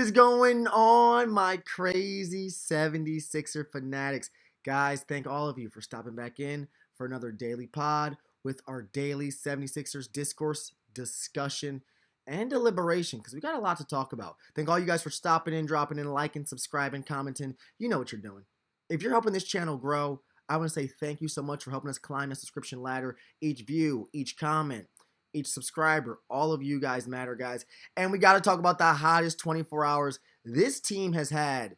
Is going on, my crazy 76er fanatics? Guys, thank all of you for stopping back in for another daily pod with our daily 76ers discourse, discussion, and deliberation because we got a lot to talk about. Thank all you guys for stopping in, dropping in, liking, subscribing, commenting. You know what you're doing. If you're helping this channel grow, I want to say thank you so much for helping us climb the subscription ladder. Each view, each comment, each subscriber, all of you guys matter, guys. And we got to talk about the hottest 24 hours this team has had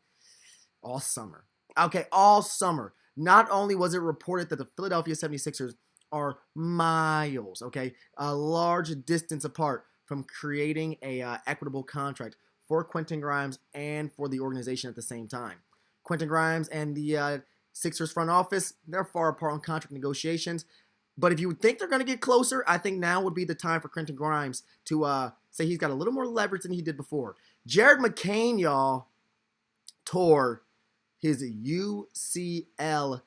all summer. Okay, all summer. Not only was it reported that the Philadelphia 76ers are miles, okay, a large distance apart from creating a equitable contract for Quentin Grimes and for the organization at the same time. Quentin Grimes and the Sixers front office, they're far apart on contract negotiations. But if you would think they're going to get closer, I think now would be the time for Quentin Grimes to say he's got a little more leverage than he did before. Jared McCain, y'all, tore his UCL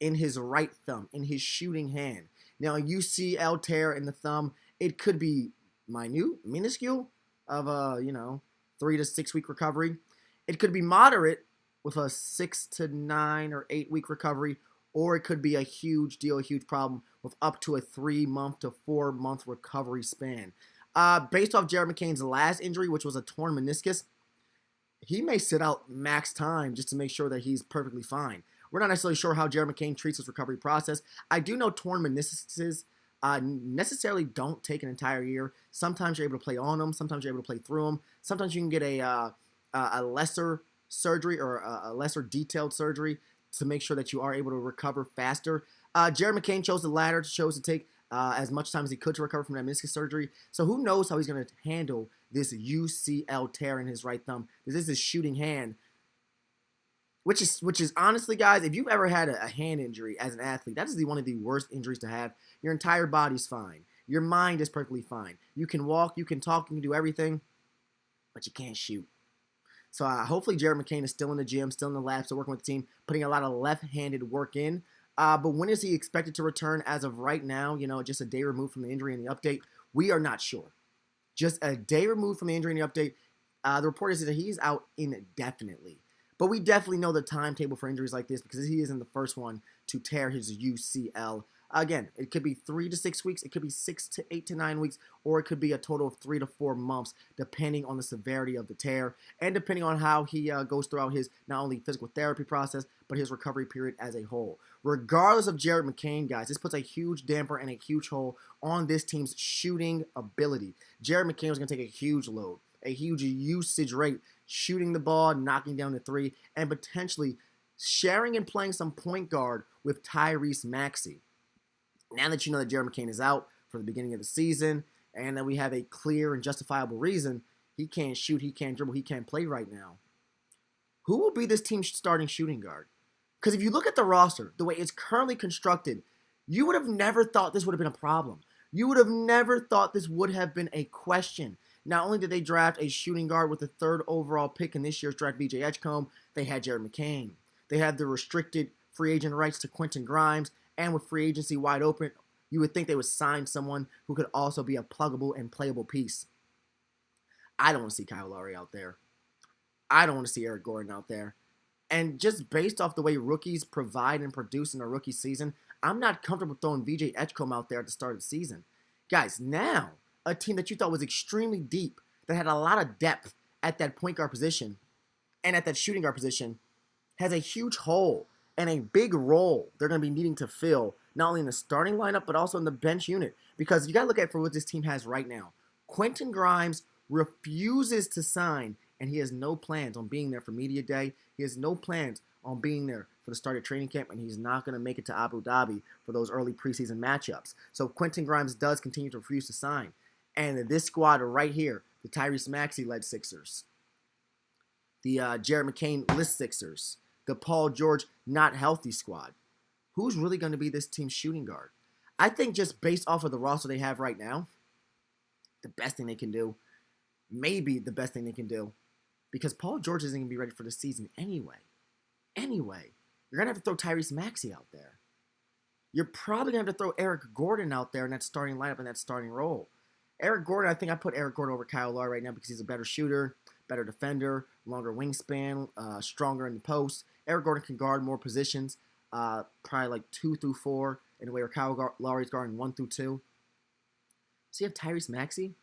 in his right thumb, in his shooting hand. Now, a UCL tear in the thumb, it could be minuscule, of a 3 to 6 week recovery. It could be moderate with a 6 to 9 or 8 week recovery, or it could be a huge deal, a huge problem with up to a 3-month to 4-month recovery span. Based off Jared McCain's last injury, which was a torn meniscus, he may sit out max time just to make sure that he's perfectly fine. We're not necessarily sure how Jared McCain treats his recovery process. I do know torn meniscuses necessarily don't take an entire year. Sometimes you're able to play on them. Sometimes you're able to play through them. Sometimes you can get a lesser surgery or a lesser detailed surgery to make sure that you are able to recover faster. Jared McCain chose the latter, chose to take as much time as he could to recover from that meniscus surgery. So who knows how he's going to handle this UCL tear in his right thumb. This is his shooting hand, which is honestly, guys, if you've ever had a hand injury as an athlete, that is one of the worst injuries to have. Your entire body's fine. Your mind is perfectly fine. You can walk, you can talk, you can do everything, but you can't shoot. So hopefully Jared McCain is still in the gym, still in the lab, still working with the team, putting a lot of left-handed work in. But when is he expected to return? As of right now, just a day removed from the injury and the update, we are not sure. Just a day removed from the injury and the update, the report is that he's out indefinitely. But we definitely know the timetable for injuries like this because he isn't the first one to tear his UCL. Again, it could be 3 to 6 weeks, it could be 6 to 8 to 9 weeks, or it could be a total of 3 to 4 months, depending on the severity of the tear and depending on how he goes throughout his not only physical therapy process, but his recovery period as a whole. Regardless of Jared McCain, guys, this puts a huge damper and a huge hole on this team's shooting ability. Jared McCain was going to take a huge load, a huge usage rate, shooting the ball, knocking down the three, and potentially sharing and playing some point guard with Tyrese Maxey. Now that you know that Jared McCain is out for the beginning of the season and that we have a clear and justifiable reason he can't shoot, he can't dribble, he can't play right now, who will be this team's starting shooting guard? Because if you look at the roster, the way it's currently constructed, you would have never thought this would have been a problem. You would have never thought this would have been a question. Not only did they draft a shooting guard with the 3rd overall pick in this year's draft, VJ Edgecombe, they had Jared McCain. They had the restricted free agent rights to Quentin Grimes, and with free agency wide open, you would think they would sign someone who could also be a pluggable and playable piece. I don't want to see Kyle Lowry out there. I don't want to see Eric Gordon out there. And just based off the way rookies provide and produce in a rookie season, I'm not comfortable throwing VJ Edgecombe out there at the start of the season. Guys, now a team that you thought was extremely deep, that had a lot of depth at that point guard position and at that shooting guard position, has a huge hole and a big role they're going to be needing to fill, not only in the starting lineup, but also in the bench unit. Because you got to look at for what this team has right now. Quentin Grimes refuses to sign, and he has no plans on being there for media day. He has no plans on being there for the start of training camp, and he's not going to make it to Abu Dhabi for those early preseason matchups. So Quentin Grimes does continue to refuse to sign. And this squad right here, the Tyrese Maxey-led Sixers, the Jared McCain-led Sixers, the Paul George not healthy squad. Who's really going to be this team's shooting guard? I think just based off of the roster they have right now, the best thing they can do, maybe the best thing they can do, because Paul George isn't going to be ready for the season anyway. You're going to have to throw Tyrese Maxey out there. You're probably going to have to throw Eric Gordon out there in that starting lineup, in that starting role. Eric Gordon, I think I put Eric Gordon over Kyle Lowry right now because he's a better shooter, better defender, longer wingspan, stronger in the post. Eric Gordon can guard more positions, probably like 2 through 4, in a way where Kyle Lowry's guarding 1 through 2. So you have Tyrese Maxey,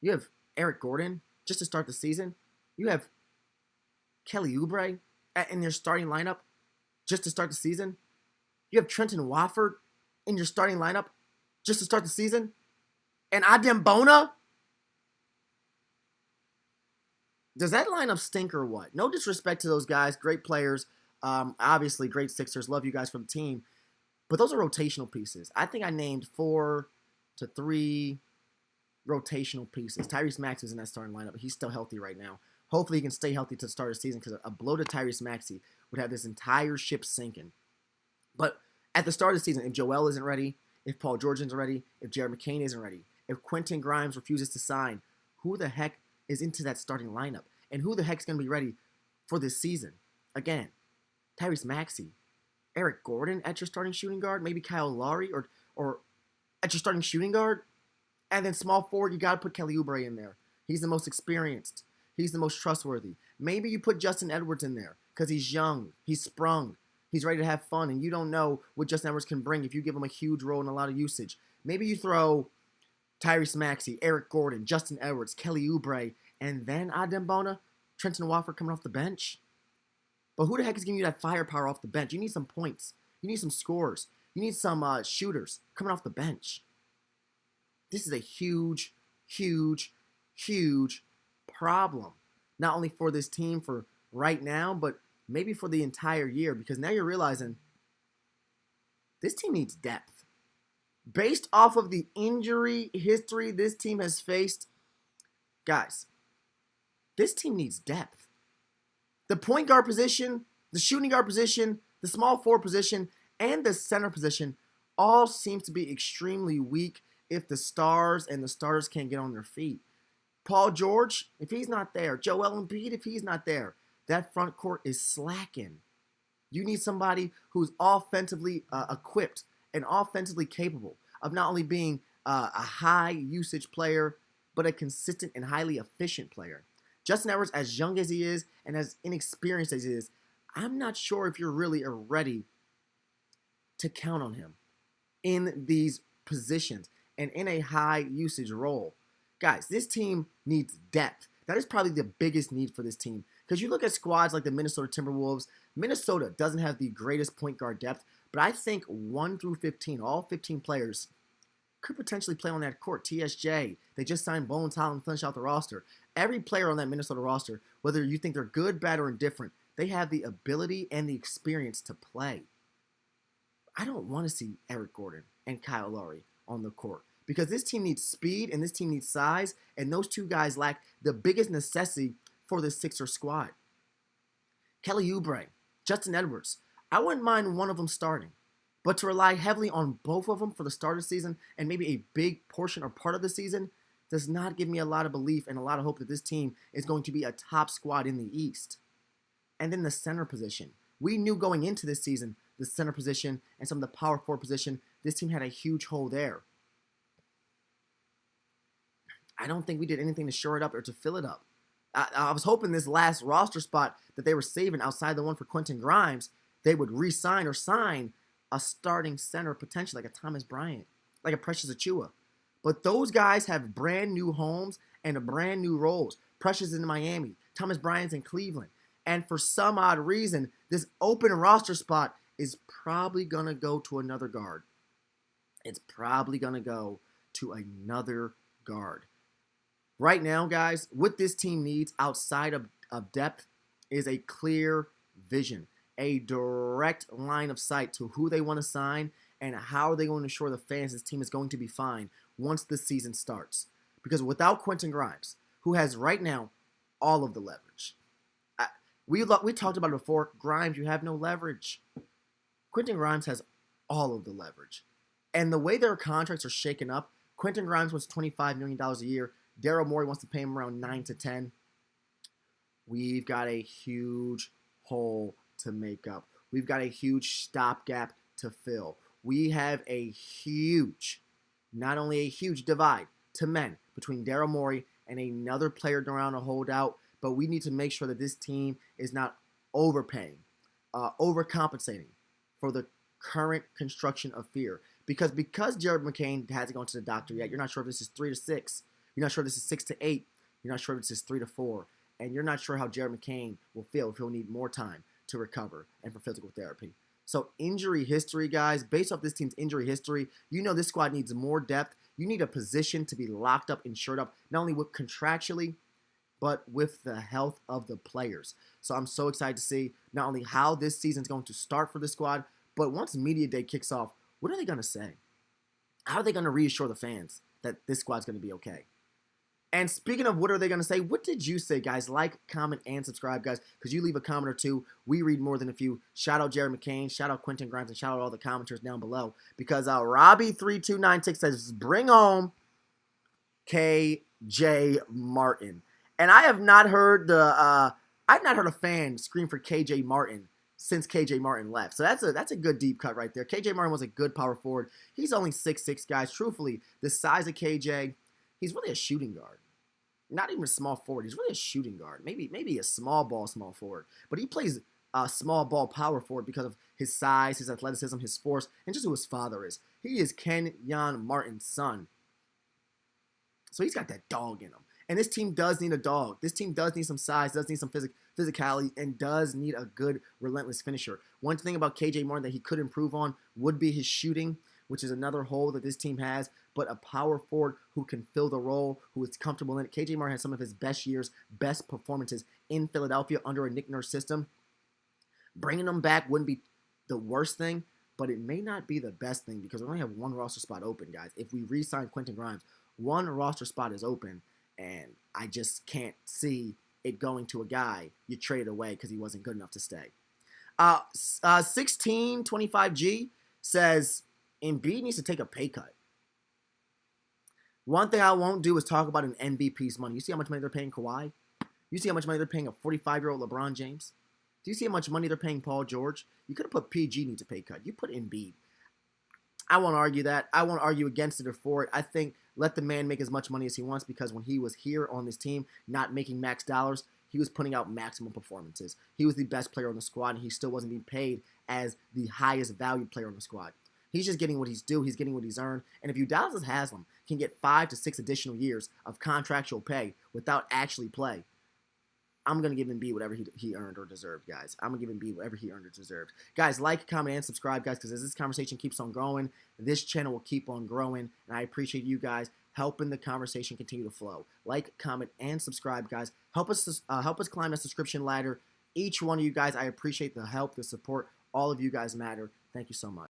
you have Eric Gordon just to start the season. You have Kelly Oubre in your starting lineup just to start the season. You have Trenton Wofford in your starting lineup just to start the season. And Adem Bona? Does that lineup stink or what? No disrespect to those guys. Great players. Obviously, great Sixers. Love you guys for the team. But those are rotational pieces. I think I named 4 to 3 rotational pieces. Tyrese Maxey is in that starting lineup. He's still healthy right now. Hopefully he can stay healthy to start the season, because a blow to Tyrese Maxey would have this entire ship sinking. But at the start of the season, if Joel isn't ready, if Paul George isn't ready, if Jared McCain isn't ready, if Quentin Grimes refuses to sign, who the heck is into that starting lineup? And who the heck's going to be ready for this season? Again, Tyrese Maxey, Eric Gordon at your starting shooting guard, maybe Kyle Lowry or at your starting shooting guard. And then small forward, you got to put Kelly Oubre in there. He's the most experienced. He's the most trustworthy. Maybe you put Justin Edwards in there because he's young, he's sprung, he's ready to have fun, and you don't know what Justin Edwards can bring if you give him a huge role and a lot of usage. Maybe you throw Tyrese Maxey, Eric Gordon, Justin Edwards, Kelly Oubre, and then Adem Bona, Trenton Wofford coming off the bench. But who the heck is giving you that firepower off the bench? You need some points. You need some scores. You need some shooters coming off the bench. This is a huge, huge, huge problem. Not only for this team for right now, but maybe for the entire year. Because now you're realizing this team needs depth. Based off of the injury history this team has faced, guys, this team needs depth. The point guard position, the shooting guard position, the small forward position, and the center position all seems to be extremely weak if the stars and the starters can't get on their feet. Paul George, if he's not there, Joel Embiid, if he's not there, that front court is slacking. You need somebody who's offensively equipped and offensively capable of not only being a high usage player, but a consistent and highly efficient player. Justin Edwards, as young as he is and as inexperienced as he is, I'm not sure if you're really ready to count on him in these positions and in a high usage role. Guys, this team needs depth. That is probably the biggest need for this team. Because you look at squads like the Minnesota Timberwolves, Minnesota doesn't have the greatest point guard depth, but I think 1 through 15, all 15 players, could potentially play on that court. TSJ, they just signed Bones Highland and finished out the roster. Every player on that Minnesota roster, whether you think they're good, bad, or indifferent, they have the ability and the experience to play. I don't want to see Eric Gordon and Kyle Lowry on the court because this team needs speed and this team needs size, and those two guys lack the biggest necessity for the Sixers squad. Kelly Oubre, Justin Edwards, I wouldn't mind one of them starting, but to rely heavily on both of them for the start of the season and maybe a big portion or part of the season does not give me a lot of belief and a lot of hope that this team is going to be a top squad in the East. And then the center position. We knew going into this season, the center position and some of the power forward position, this team had a huge hole there. I don't think we did anything to shore it up or to fill it up. I was hoping this last roster spot that they were saving outside the one for Quentin Grimes, they would re-sign or sign a starting center potentially like a Thomas Bryant, like a Precious Achiuwa. But those guys have brand new homes and a brand new roles. Precious in Miami, Thomas Bryant's in Cleveland. And for some odd reason, this open roster spot is probably going to go to another guard. It's probably going to go to another guard. Right now, guys, what this team needs outside of depth is a clear vision, a direct line of sight to who they want to sign and how they're going to ensure the fans this team is going to be fine once the season starts. Because without Quentin Grimes, who has right now all of the leverage, we talked about it before, Grimes, you have no leverage. Quentin Grimes has all of the leverage. And the way their contracts are shaken up, Quentin Grimes wants $25 million a year. Daryl Morey wants to pay him around 9 to 10. We've got a huge hole to make up. We've got a huge stopgap to fill. We have a huge, not only a huge divide to men between Daryl Morey and another player around to hold out, but we need to make sure that this team is not overpaying, overcompensating for the current construction of fear. Because Jared McCain hasn't gone to the doctor yet, you're not sure if this is 3 to 6. You're not sure if this is 6 to 8. You're not sure if this is 3 to 4. And you're not sure how Jared McCain will feel if he'll need more time to recover and for physical therapy. So injury history, guys, based off this team's injury history, you know this squad needs more depth. You need a position to be locked up and shored up, not only with contractually, but with the health of the players. So I'm so excited to see not only how this season's going to start for the squad, but once Media Day kicks off, what are they going to say? How are they going to reassure the fans that this squad's going to be okay? And speaking of what are they going to say, what did you say, guys? Like, comment, and subscribe, guys, because you leave a comment or two. We read more than a few. Shout out Jared McCain. Shout out Quentin Grimes. And shout out all the commenters down below. Because Robbie3296 says, bring home KJ Martin. And I have not heard a fan scream for KJ Martin since KJ Martin left. So that's a good deep cut right there. KJ Martin was a good power forward. He's only 6'6", guys. Truthfully, the size of KJ, he's really a shooting guard. Not even a small forward. He's really a shooting guard. Maybe a small forward. But he plays a small ball power forward because of his size, his athleticism, his force, and just who his father is. He is Kenyon Martin's son. So he's got that dog in him. And this team does need a dog. This team does need some size, does need some physicality, and does need a good, relentless finisher. One thing about KJ Martin that he could improve on would be his shooting, which is another hole that this team has, but a power forward who can fill the role, who is comfortable in it. KJ Martin has some of his best years, best performances in Philadelphia under a Nick Nurse system. Bringing him back wouldn't be the worst thing, but it may not be the best thing because we only have one roster spot open, guys. If we re-sign Quentin Grimes, one roster spot is open, and I just can't see it going to a guy you traded away because he wasn't good enough to stay. 1625G says Embiid needs to take a pay cut. One thing I won't do is talk about an MVP's money. You see how much money they're paying Kawhi? You see how much money they're paying a 45-year-old LeBron James? Do you see how much money they're paying Paul George? You could have put PG needs a pay cut. You put Embiid. I won't argue that. I won't argue against it or for it. I think let the man make as much money as he wants because when he was here on this team, not making max dollars, he was putting out maximum performances. He was the best player on the squad, and he still wasn't being paid as the highest valued player on the squad. He's just getting what he's due. He's getting what he's earned. And if Udonis Haslem can get 5 to 6 additional years of contractual pay without actually play, I'm going to give Embiid whatever he earned or deserved, guys. I'm going to give Embiid whatever he earned or deserved. Guys, like, comment, and subscribe, guys, because as this conversation keeps on growing, this channel will keep on growing. And I appreciate you guys helping the conversation continue to flow. Like, comment, and subscribe, guys. Help us climb that subscription ladder. Each one of you guys, I appreciate the help, the support. All of you guys matter. Thank you so much.